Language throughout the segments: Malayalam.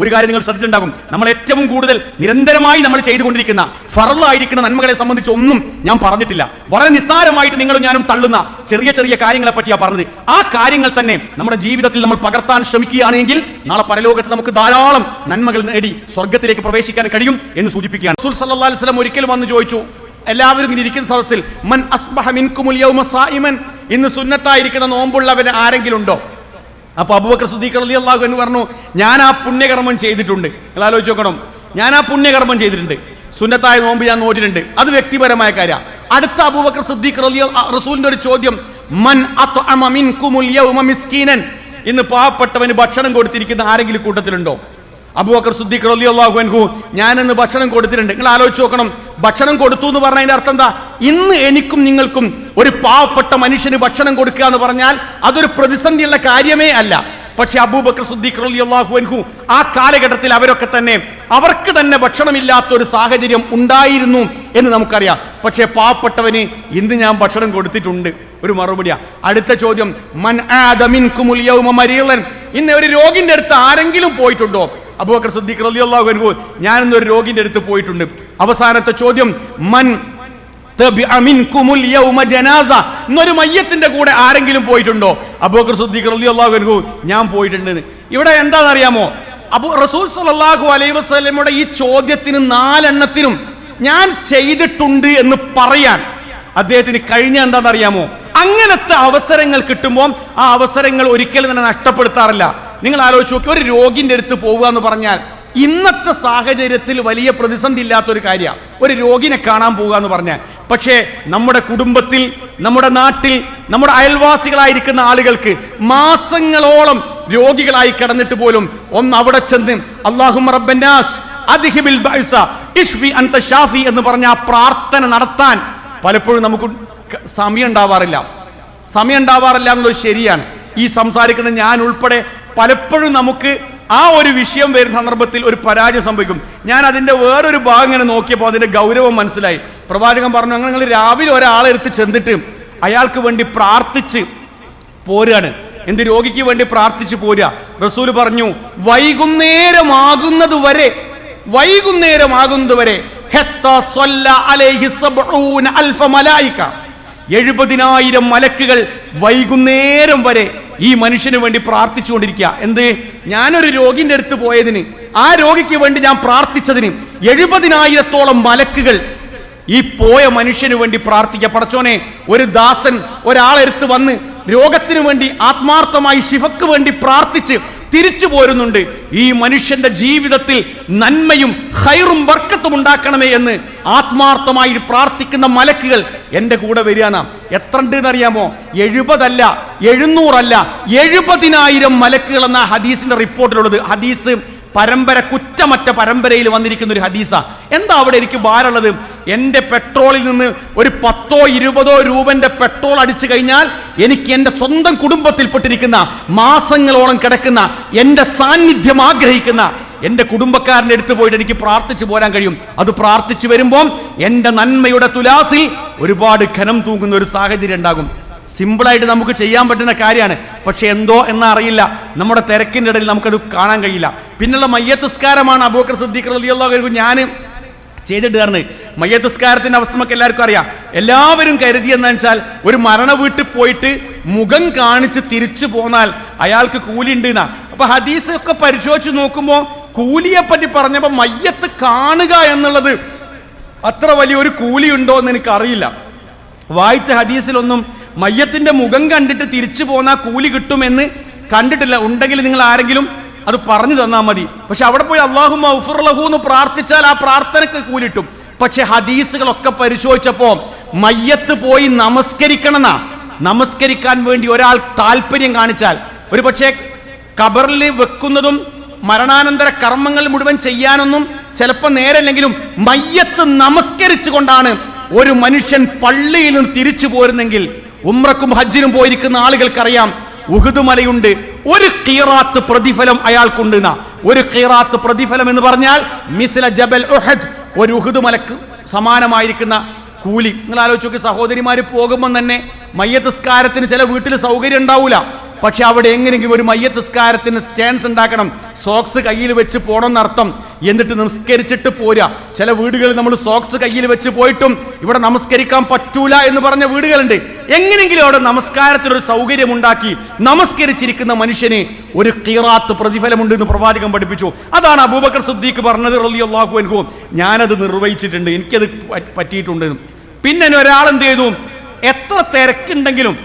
ഒരു കാര്യം നിങ്ങൾ ശ്രദ്ധിച്ചിട്ടുണ്ടാകും, നമ്മൾ ഏറ്റവും കൂടുതൽ നിരന്തരമായി നമ്മൾ ചെയ്തുകൊണ്ടിരിക്കുന്ന ഫർളായിരിക്കുന്ന നന്മകളെ സംബന്ധിച്ച് ഒന്നും ഞാൻ പറഞ്ഞിട്ടില്ല. വളരെ നിസ്സാരമായിട്ട് നിങ്ങളും ഞാനും തള്ളുന്ന ചെറിയ ചെറിയ കാര്യങ്ങളെ പറ്റിയാണ് പറഞ്ഞത്. ആ കാര്യങ്ങൾ തന്നെ നമ്മുടെ ജീവിതത്തിൽ നമ്മൾ പകർത്താൻ ശ്രമിക്കുകയാണെങ്കിൽ നാളെ പരലോകത്ത് നമുക്ക് ധാരാളം നന്മകൾ നേടി സ്വർഗത്തിലേക്ക് പ്രവേശിക്കാൻ കഴിയും എന്ന് സൂചിപ്പിക്കുകയാണ്. റസൂൽ സല്ലല്ലാഹു അലൈഹി വസല്ലം ഒരിക്കൽ വന്ന് ചോദിച്ചു, എല്ലാവരും ഇങ്ങനെ ഇരിക്കുന്ന സദസ്സിൽ, മൻ അസ്ബഹ മിൻകുമുൽ യൗമ സായിമൻ, ഇന്ന് സുന്നത്തായിരിക്കുന്ന നോമ്പുള്ളവന് ആരെങ്കിലും ഉണ്ടോ? അപ്പൊ അബൂബക്കർ സിദ്ദീഖ് റളിയല്ലാഹു അൻഹു പറഞ്ഞു, ഞാൻ ആ പുണ്യകർമ്മം ചെയ്തിട്ടുണ്ട്. നിങ്ങൾ ആലോചിച്ച് നോക്കണം, ഞാൻ ആ പുണ്യകർമ്മം ചെയ്തിട്ടുണ്ട്, സുന്നത്തായ നോമ്പ് ഞാൻ നോറ്റിട്ടുണ്ട്. അത് വ്യക്തിപരമായ കാര്യമാണ്. അടുത്ത അബൂബക്കർ സിദ്ദീഖ് റസൂലിന്റെ ഒരു ചോദ്യം, മൻ അത്അമ മിൻകുമുൽ യൗമ മിസ്കീനൻ, ഇന്ന് പാവപ്പെട്ടവന് ഭക്ഷണം കൊടുത്തിരിക്കുന്ന ആരെങ്കിലും കൂട്ടത്തിലുണ്ടോ? അബൂബക്കർ സിദ്ദീഖ് റളിയല്ലാഹു അൻഹു, ഞാൻ ഇന്ന് ഭക്ഷണം കൊടുത്തിട്ടുണ്ട്. നിങ്ങൾ ആലോചിച്ച് നോക്കണം, ഭക്ഷണം കൊടുത്തു എന്ന് പറഞ്ഞതിന്റെ അർത്ഥം എന്താ? ഇന്ന് എനിക്കും നിങ്ങൾക്കും ഒരു പാവപ്പെട്ട മനുഷ്യന് ഭക്ഷണം കൊടുക്കുക എന്ന് പറഞ്ഞാൽ അതൊരു പ്രതിസന്ധിയുള്ള കാര്യമേ അല്ല. പക്ഷെ അബൂബക്കർ സിദ്ദീഖ് റളിയല്ലാഹു അൻഹു ആ കാലഘട്ടത്തിൽ അവർക്ക് തന്നെ ഭക്ഷണമില്ലാത്ത ഒരു സാഹചര്യം ഉണ്ടായിരുന്നു എന്ന് നമുക്കറിയാം. പക്ഷെ പാവപ്പെട്ടവന് ഇന്ന് ഞാൻ ഭക്ഷണം കൊടുത്തിട്ടുണ്ട്. ഒരു മറുപടിയാ. അടുത്ത ചോദ്യം, മൻ ആദ മിൻകുമുൽ യൗമ മരീളൻ, ഇന്ന് ഒരു രോഗിന്റെ അടുത്ത് ആരെങ്കിലും പോയിട്ടുണ്ടോ? അബൂബക്കർ സിദ്ദീഖ് റളിയല്ലാഹു അൻഹു, ഞാൻ ഇന്നൊരു രോഗിന്റെ അടുത്ത് പോയിട്ടുണ്ട്. അവസാനത്തെ ചോദ്യം, മൻ തബിഅ മിൻകുമുൽ യൗമ ജനാസ, ഇന്നൊരു മയ്യത്തിന്റെ കൂടെ ആരെങ്കിലും പോയിട്ടുണ്ടോ? അബൂബക്കർ സിദ്ദീഖ് റളിയല്ലാഹു അൻഹു, ഞാൻ പോയിട്ടുണ്ട്. ഇവിടെ എന്താണെന്നറിയാമോ? റസൂൽ സല്ലല്ലാഹു അലൈഹി വസല്ലമയുടെ ഈ ചോദ്യത്തിന് 4 എണ്ണത്തിനും ഞാൻ ചെയ്തിട്ടുണ്ട് എന്ന് പറയാൻ അദ്ദേഹത്തിന് കഴിഞ്ഞ എന്താണെന്നറിയാമോ? അങ്ങനത്തെ അവസരങ്ങൾ കിട്ടുമ്പോൾ ആ അവസരങ്ങൾ ഒരിക്കലും തന്നെ നഷ്ടപ്പെടുത്താറില്ല. നിങ്ങൾ ആലോചിച്ച് നോക്കി, ഒരു രോഗിന്റെ അടുത്ത് പോവുക എന്ന് പറഞ്ഞാൽ ഇന്നത്തെ സാഹചര്യത്തിൽ വലിയ പ്രതിസന്ധി ഇല്ലാത്തൊരു കാര്യമാണ്, ഒരു രോഗിനെ കാണാൻ പോവുക എന്ന് പറഞ്ഞാൽ. പക്ഷേ നമ്മുടെ കുടുംബത്തിൽ, നമ്മുടെ നാട്ടിൽ, നമ്മുടെ അയൽവാസികളായിരിക്കുന്ന ആളുകൾക്ക് മാസങ്ങളോളം രോഗികളായി കിടന്നിട്ട് പോലും ഒന്ന് അവിടെ ചെന്ന് അല്ലാഹുമ്മ റബ്ബന്നാസ് അദ്ഹിബിൽ ബഅസ ഇശ്ഫി അൻത ഷാഫി എന്ന് പറഞ്ഞ ആ പ്രാർത്ഥന നടത്താൻ പലപ്പോഴും നമുക്ക് സമയം ഉണ്ടാവാറില്ല എന്നുള്ളത് ശരിയാണ്. ഈ സംസാരിക്കുന്ന ഞാൻ ഉൾപ്പെടെ പലപ്പോഴും നമുക്ക് ആ ഒരു വിഷയം വരുന്ന സന്ദർഭത്തിൽ ഒരു പരാജയം സംഭവിക്കും. ഞാൻ അതിൻ്റെ വേറൊരു ഭാഗം ഇങ്ങനെ നോക്കിയപ്പോൾ അതിൻ്റെ ഗൗരവം മനസ്സിലായി. പ്രവാചകൻ പറഞ്ഞു, അങ്ങനെ നിങ്ങൾ രാവിലെ ഒരാളെ എടുത്ത് ചെന്നിട്ട് അയാൾക്ക് വേണ്ടി പ്രാർത്ഥിച്ച് പോരുകയാണ്. എന്ത്? രോഗിക്ക് വേണ്ടി പ്രാർത്ഥിച്ച് പോരുക. റസൂൽ പറഞ്ഞു, വൈകുന്നേരമാകുന്നത് വരെ 70,000 മലക്കുകൾ വൈകുന്നേരം വരെ ഈ മനുഷ്യന് വേണ്ടി പ്രാർത്ഥിച്ചുകൊണ്ടിരിക്കുക. എന്ത്? ഞാനൊരു രോഗിന്റെ അടുത്ത് പോയതിന്, ആ രോഗിക്ക് വേണ്ടി ഞാൻ പ്രാർത്ഥിച്ചതിന് 70,000 മലക്കുകൾ ഈ പോയ മനുഷ്യന് വേണ്ടി പ്രാർത്ഥിക്കുക. പടച്ചോനെ, ഒരു ദാസൻ ഒരാളെടുത്ത് വന്ന് രോഗത്തിന് വേണ്ടി ആത്മാർത്ഥമായി ശിഫക്ക് വേണ്ടി പ്രാർത്ഥിച്ച് തിരിച്ചു പോരുന്നുണ്ട്. ഈ മനുഷ്യന്റെ ജീവിതത്തിൽ നന്മയും ഖൈറും ബർക്കത്തും ഉണ്ടാക്കണമേ എന്ന് ആത്മാർത്ഥമായി പ്രാർത്ഥിക്കുന്ന മലക്കുകൾ എൻ്റെ കൂടെ വരികയാണ്. എത്ര ഉണ്ട് എന്നറിയാമോ? 70 അല്ല, 700 അല്ല, 70,000 മലക്കുകൾ എന്ന ഹദീസിന്റെ റിപ്പോർട്ടിലുള്ളത്. ഹദീസ് പരമ്പര കുറ്റമറ്റ പരമ്പരയിൽ വന്നിരിക്കുന്ന ഒരു ഹദീസാ. എന്താ അവിടെ എനിക്ക് ഭാരമുള്ളത്? എൻ്റെ പെട്രോളിൽ നിന്ന് ഒരു 10-20 രൂപന്റെ പെട്രോൾ അടിച്ചു കഴിഞ്ഞാൽ എനിക്ക് എൻ്റെ സ്വന്തം കുടുംബത്തിൽപ്പെട്ടിരിക്കുന്ന മാസങ്ങളോളം കിടക്കുന്ന എൻ്റെ സാന്നിധ്യം ആഗ്രഹിക്കുന്ന എൻ്റെ കുടുംബക്കാരൻ്റെ അടുത്ത് പോയിട്ട് എനിക്ക് പ്രാർത്ഥിച്ചു പോരാൻ കഴിയും. അത് പ്രാർത്ഥിച്ചു വരുമ്പോൾ എൻ്റെ നന്മയുടെ തുലാസിൽ ഒരുപാട് ഖനം തൂങ്ങുന്ന ഒരു സാഹചര്യം ഉണ്ടാകും. സിമ്പിളായിട്ട് നമുക്ക് ചെയ്യാൻ പറ്റുന്ന കാര്യമാണ്. പക്ഷെ എന്തോ എന്നറിയില്ല, നമ്മുടെ തിരക്കിൻ്റെ ഇടയിൽ നമുക്കത് കാണാൻ കഴിയില്ല. പിന്നുള്ള മയ്യത്തുസ്കാരമാണ് അബൂബക്കർ സിദ്ദീഖ് റളിയല്ലാഹു അൻഹു ഞാൻ ചെയ്തിട്ട് തരുന്നത്. മയ്യത്തുസ്കാരത്തിൻ്റെ അവസ്ഥ നമുക്ക് എല്ലാവർക്കും അറിയാം. എല്ലാവരും കരുതിയെന്ന് വെച്ചാൽ ഒരു മരണ വീട്ടിൽ പോയിട്ട് മുഖം കാണിച്ച് തിരിച്ചു പോന്നാൽ അയാൾക്ക് കൂലി ഉണ്ട് എന്നാ. അപ്പൊ ഹദീസ് ഒക്കെ പരിശോധിച്ച് നോക്കുമ്പോൾ കൂലിയെ പറ്റി പറഞ്ഞപ്പോൾ മയ്യത്ത് കാണുക എന്നുള്ളത് അത്ര വലിയൊരു കൂലി ഉണ്ടോ എന്ന് എനിക്കറിയില്ല. വായിച്ച ഹദീസിലൊന്നും മയ്യത്തിന്റെ മുഖം കണ്ടിട്ട് തിരിച്ചു പോന്നാൽ കൂലി കിട്ടുമെന്ന് കണ്ടിട്ടില്ല. ഉണ്ടെങ്കിൽ നിങ്ങൾ ആരെങ്കിലും അത് പറഞ്ഞു തന്നാൽ മതി. പക്ഷെ അവിടെ പോയി അല്ലാഹുമ്മ ഗ്ഫിർ ലഹു എന്ന് പ്രാർത്ഥിച്ചാൽ ആ പ്രാർത്ഥനയ്ക്ക് കൂലി കിട്ടും. പക്ഷെ ഹദീസുകളൊക്കെ പരിശോധിച്ചപ്പോൾ മയ്യത്ത് പോയി നമസ്കരിക്കാൻ വേണ്ടി ഒരാൾ താല്പര്യം കാണിച്ചാൽ, ഒരു പക്ഷേ ഖബറിൽ വെക്കുന്നതും മരണാനന്തര കർമ്മങ്ങൾ മുഴുവൻ ചെയ്യാനൊന്നും ചിലപ്പോൾ നേരല്ലെങ്കിലും മയ്യത്ത് നമസ്കരിച്ചു കൊണ്ടാണ് ഒരു മനുഷ്യൻ പള്ളിയിൽ നിന്ന് തിരിച്ചു പോരുന്നെങ്കിൽ, ഉംറക്കും ഹജ്ജിനും പോയിരിക്കുന്ന ആളുകൾക്കറിയാം, ഉഹുദ് മലയുണ്ട്, ഒരു ഖീറാത്ത് പ്രതിഫലം അയാൾക്കുണ്ട്. ഒരു ഖീറാത്ത് പ്രതിഫലം എന്ന് പറഞ്ഞാൽ മിസ്ല ജബൽ ഉഹദ്, ഒരു ഉഹുദ് മലക്ക് സമാനമായിരിക്കുന്ന കൂലി. നിങ്ങൾ ആലോചിച്ച് നോക്കി, സഹോദരിമാർ പോകുമ്പോൾ തന്നെ മയ്യത്തുസ്കാരത്തിന് ചില വീട്ടിൽ സൗകര്യം ഉണ്ടാവില്ല. പക്ഷെ അവിടെ എങ്ങനെയെങ്കിലും ഒരു മയ്യത്ത് നിസ്കാരത്തിന് സ്റ്റാൻസ് ഉണ്ടാക്കണം, സോക്സ് കയ്യിൽ വെച്ച് പോകണം എന്നർത്ഥം. എന്നിട്ട് നമസ്കരിച്ചിട്ട് പോരാ. ചില വീടുകളിൽ നമ്മൾ സോക്സ് കയ്യിൽ വെച്ച് പോയിട്ടും ഇവിടെ നമസ്കരിക്കാൻ പറ്റൂല എന്ന് പറഞ്ഞ വീടുകളുണ്ട്. എങ്ങനെയെങ്കിലും അവിടെ നമസ്കാരത്തിനൊരു സൗകര്യം ഉണ്ടാക്കി നമസ്കരിച്ചിരിക്കുന്ന മനുഷ്യന് ഒരു ഖിറാത്ത് പ്രതിഫലമുണ്ട് എന്ന് പ്രവാചകൻ പഠിപ്പിച്ചു. അതാണ് അബൂബക്കർ സിദ്ദീഖ് പറഞ്ഞത് റളിയല്ലാഹു അൻഹു, ഞാനത് നിർവഹിച്ചിട്ടുണ്ട്, എനിക്കത് പറ്റിയിട്ടുണ്ട്. പിന്നെ ഒരാൾ എന്ത് ചെയ്തു, എത്ര തിരക്കുണ്ടെങ്കിലും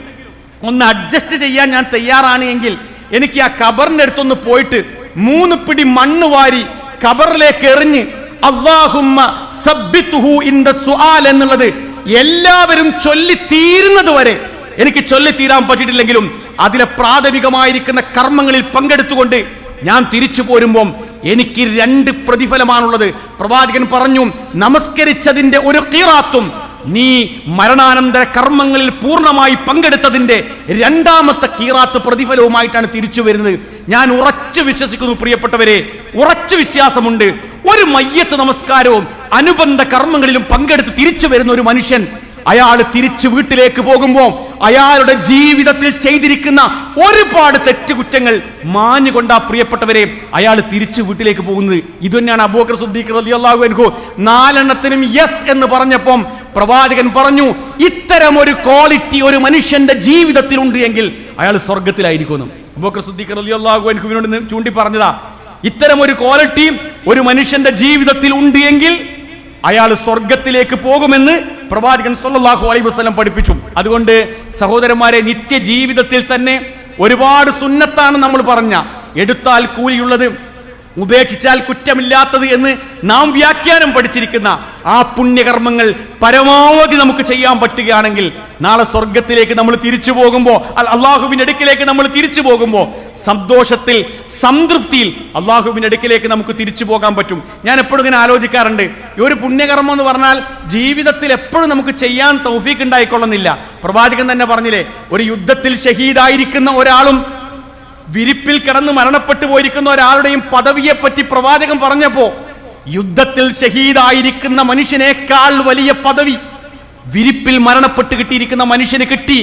ഒന്ന് അഡ്ജസ്റ്റ് ചെയ്യാൻ ഞാൻ തയ്യാറാണ് എങ്കിൽ എനിക്ക് ആ ഖബറിന്റെ അടുത്തൊന്ന് പോയിട്ട് 3 പിടി മണ്ണ് വാരി ഖബറിലേക്ക് എറിഞ്ഞ് അല്ലാഹുമ്മ സബ്ബിത്ഹു ഇൻദ സുആൽ എന്നുള്ളത് എല്ലാവരും ചൊല്ലി തീരുന്നത് വരെ എനിക്ക് ചൊല്ലി തീരാൻ പറ്റിയിട്ടില്ലെങ്കിലും അതിലെ പ്രാഥമികമായിരിക്കുന്ന കർമ്മങ്ങളിൽ പങ്കെടുത്തുകൊണ്ട് ഞാൻ തിരിച്ചു പോരുമ്പോൾ എനിക്ക് 2 പ്രതിഫലമാണുള്ളത്. പ്രവാചകൻ പറഞ്ഞു, നമസ്കരിച്ചതിന്റെ ഒരു ഖിറാത്തും നീ മരണാനന്തര കർമ്മങ്ങളിൽ പൂർണ്ണമായി പങ്കെടുത്തതിന്റെ 2ാമത്തെ ഖിറാത്ത് പ്രതിഫലവുമായിട്ടാണ് തിരിച്ചു വരുന്നത്. ഞാൻ ഉറച്ചു വിശ്വസിക്കുന്നു പ്രിയപ്പെട്ടവരെ, ഉറച്ചു വിശ്വാസമുണ്ട്, ഒരു മയ്യത്ത് നമസ്കാരവും അനുബന്ധ കർമ്മങ്ങളിലും പങ്കെടുത്ത് തിരിച്ചു വരുന്ന ഒരു മനുഷ്യൻ, അയാൾ തിരിച്ചു വീട്ടിലേക്ക് പോകുമ്പോൾ അയാളുടെ ജീവിതത്തിൽ ചെയ്തിരിക്കുന്ന ഒരുപാട് തെറ്റുകുറ്റങ്ങൾ മാഞ്ഞുകൊണ്ടാ പ്രിയപ്പെട്ടവരെ അയാൾ തിരിച്ചു വീട്ടിലേക്ക് പോകുന്നത്. ഇത് തന്നെയാണ് അബൂബക്കർ സിദ്ദീഖ് റളിയല്ലാഹു അൻഹു 4 യെസ് എന്ന് പറഞ്ഞപ്പം പ്രവാചകൻ പറഞ്ഞു, ഇത്തരം ഒരു ക്വാളിറ്റി ഒരു മനുഷ്യന്റെ ജീവിതത്തിൽ ഉണ്ട് എങ്കിൽ അയാൾ സ്വർഗത്തിലായിരിക്കുന്നു. അബൂബക്കർ സിദ്ദീഖ് റളിയല്ലാഹു അൻഹുവിനോട് ചൂണ്ടി പറഞ്ഞതാ, ഇത്തരം ഒരു ക്വാളിറ്റി ഒരു മനുഷ്യന്റെ ജീവിതത്തിൽ ഉണ്ട് എങ്കിൽ അയാൾ സ്വർഗത്തിലേക്ക് പോകുമെന്ന് പ്രവാചകൻ സല്ലല്ലാഹു അലൈഹി വസല്ലം പഠിപ്പിച്ചു. അതുകൊണ്ട് സഹോദരന്മാരെ, നിത്യ ജീവിതത്തിൽ തന്നെ ഒരുപാട് സുന്നത്താണ് നമ്മൾ പറഞ്ഞ, എടുത്താൽ കൂലിയുള്ളത്, ഉപേക്ഷിച്ചാൽ കുറ്റമില്ലാത്തത് എന്ന് നാം വ്യാഖ്യാനം പഠിച്ചിരിക്കുന്ന ആ പുണ്യകർമ്മങ്ങൾ പരമാവധി നമുക്ക് ചെയ്യാൻ പറ്റുകയാണെങ്കിൽ നാളെ സ്വർഗത്തിലേക്ക് നമ്മൾ തിരിച്ചു പോകുമ്പോൾ, അള്ളാഹുവിന്റെ അടുക്കിലേക്ക് നമ്മൾ തിരിച്ചു പോകുമ്പോൾ സന്തോഷത്തിൽ സംതൃപ്തിയിൽ അള്ളാഹുവിന്റെ അടുക്കിലേക്ക് നമുക്ക് തിരിച്ചു പോകാൻ പറ്റും. ഞാൻ എപ്പോഴും ഇങ്ങനെ ആലോചിക്കാറുണ്ട്, ഈ ഒരു പുണ്യകർമ്മം എന്ന് പറഞ്ഞാൽ ജീവിതത്തിൽ എപ്പോഴും നമുക്ക് ചെയ്യാൻ തൗഫീഖ് ഉണ്ടായിക്കൊള്ളുന്നില്ല. പ്രവാചകൻ തന്നെ പറഞ്ഞില്ലേ, ഒരു യുദ്ധത്തിൽ ഷഹീദായിരിക്കുന്ന ഒരാളും വിരിപ്പിൽ കിടന്ന് മരണപ്പെട്ടു പോയിരിക്കുന്ന ഒരാളുടെയും പദവിയെ പറ്റി പ്രവാചകൻ പറഞ്ഞപ്പോ, യുദ്ധത്തിൽ ഷഹീദായിരിക്കുന്ന മനുഷ്യനേക്കാൾ വലിയ പദവി വിരിപ്പിൽ മരണപ്പെട്ട് കിട്ടിയിരിക്കുന്ന മനുഷ്യന് കിട്ടി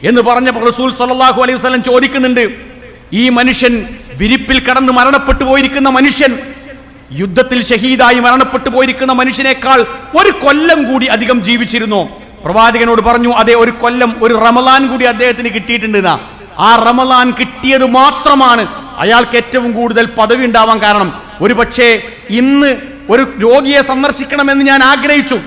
എന്ന് പറഞ്ഞപ്പോൾ റസൂൽ സല്ലല്ലാഹു അലൈഹി വസല്ലം ചോദിക്കുന്നുണ്ട്, ഈ മനുഷ്യൻ വിരിപ്പിൽ കിടന്ന് മരണപ്പെട്ടു പോയിരിക്കുന്ന മനുഷ്യൻ യുദ്ധത്തിൽ ഷഹീദായി മരണപ്പെട്ടു പോയിരിക്കുന്ന മനുഷ്യനേക്കാൾ 1 കൊല്ലം കൂടി അധികം ജീവിച്ചിരുന്നോ? പ്രവാചകനോട് പറഞ്ഞു, അതെ, 1 കൊല്ലം, 1 റമളാൻ കൂടി അദ്ദേഹത്തിന് കിട്ടിയിട്ടുണ്ട്. ആ റമളാൻ കിട്ടിയത് മാത്രമാണ് അയാൾക്ക് ഏറ്റവും കൂടുതൽ പദവി ഉണ്ടാവാൻ കാരണം. ഒരു പക്ഷേ ഇന്ന് ഒരു രോഗിയെ സന്ദർശിക്കണമെന്ന് ഞാൻ ആഗ്രഹിച്ചു,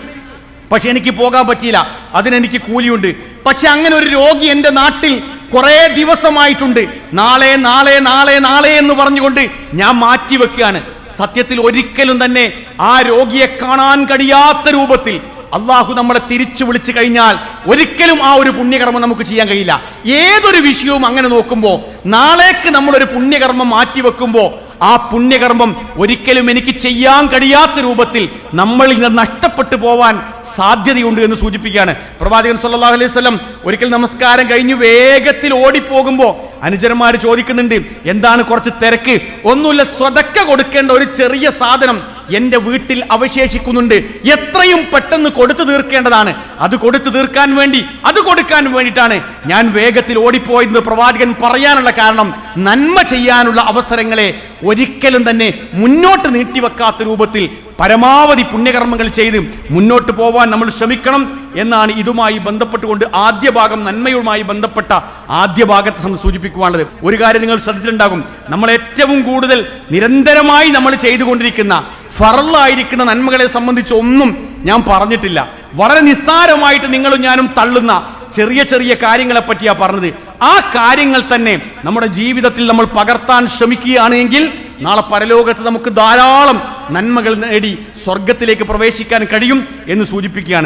പക്ഷെ എനിക്ക് പോകാൻ പറ്റിയില്ല, അതിനെനിക്ക് കൂലിയുണ്ട്. പക്ഷെ അങ്ങനെ ഒരു രോഗി എൻ്റെ നാട്ടിൽ കുറെ ദിവസമായിട്ടുണ്ട്, നാളെ നാളെ നാളെ നാളെ എന്ന് പറഞ്ഞുകൊണ്ട് ഞാൻ മാറ്റിവെക്കുകയാണ്. സത്യത്തിൽ ഒരിക്കലും തന്നെ ആ രോഗിയെ കാണാൻ കഴിയാത്ത രൂപത്തിൽ അള്ളാഹു നമ്മളെ തിരിച്ചു വിളിച്ചു കഴിഞ്ഞാൽ ഒരിക്കലും ആ ഒരു പുണ്യകർമ്മം നമുക്ക് ചെയ്യാൻ കഴിയില്ല. ഏതൊരു വിഷയവും അങ്ങനെ നോക്കുമ്പോൾ നാളേക്ക് നമ്മളൊരു പുണ്യകർമ്മം മാറ്റിവെക്കുമ്പോൾ ആ പുണ്യകർമ്മം ഒരിക്കലും എനിക്ക് ചെയ്യാൻ കഴിയാത്ത രൂപത്തിൽ നമ്മളിൽ നിന്ന് നഷ്ടപ്പെട്ടു പോവാൻ സാധ്യതയുണ്ട് എന്ന് സൂചിപ്പിക്കുകയാണ്. പ്രവാചകൻ സല്ലല്ലാഹു അലൈഹി വസല്ലം ഒരിക്കൽ നമസ്കാരം കഴിഞ്ഞു വേഗത്തിൽ ഓടിപ്പോകുമ്പോൾ അനുചരന്മാർ ചോദിക്കുന്നുണ്ട്, എന്താണ് കുറച്ച് തിരക്ക്? ഒന്നുമില്ല, സ്വതക്ക കൊടുക്കേണ്ട ഒരു ചെറിയ സാധനം എന്റെ വീട്ടിൽ അവശേഷിക്കുന്നുണ്ട്, എത്രയും പെട്ടെന്ന് കൊടുത്തു തീർക്കേണ്ടതാണ്, അത് കൊടുത്തു തീർക്കാൻ വേണ്ടി, അത് കൊടുക്കാൻ വേണ്ടിയിട്ടാണ് ഞാൻ വേഗത്തിൽ ഓടിപ്പോയെന്ന് പ്രവാചകൻ പറയാനുള്ള കാരണം, നന്മ ചെയ്യാനുള്ള അവസരങ്ങളെ ഒരിക്കലും തന്നെ മുന്നോട്ട് നീട്ടിവെക്കാത്ത രൂപത്തിൽ പരമാവധി പുണ്യകർമ്മങ്ങൾ ചെയ്ത് മുന്നോട്ട് പോവാൻ നമ്മൾ ശ്രമിക്കണം എന്നാണ് ഇതുമായി ബന്ധപ്പെട്ടുകൊണ്ട് ആദ്യ ഭാഗം, നന്മയുമായി ബന്ധപ്പെട്ട ആദ്യ ഭാഗത്തെ സൂചിപ്പിക്കുവാനുള്ളത്. ഒരു കാര്യം നിങ്ങൾ ശ്രദ്ധിച്ചിട്ടുണ്ടാകും, നമ്മൾ ഏറ്റവും കൂടുതൽ നിരന്തരമായി നമ്മൾ ചെയ്തുകൊണ്ടിരിക്കുന്ന ഫർളായിരിക്കുന്ന നന്മകളെ സംബന്ധിച്ച് ഒന്നും ഞാൻ പറഞ്ഞിട്ടില്ല. വളരെ നിസ്സാരമായിട്ട് നിങ്ങളും ഞാനും തള്ളുന്ന ചെറിയ ചെറിയ കാര്യങ്ങളെ പറ്റിയാണ് പറഞ്ഞത്. ആ കാര്യങ്ങൾ തന്നെ നമ്മുടെ ജീവിതത്തിൽ നമ്മൾ പകർത്താൻ ശ്രമിക്കുകയാണെങ്കിൽ നാളെ പരലോകത്ത് നമുക്ക് ധാരാളം നന്മകൾ നേടി സ്വർഗത്തിലേക്ക് പ്രവേശിക്കാൻ കഴിയും എന്ന് സൂചിപ്പിക്കുകയാണ്.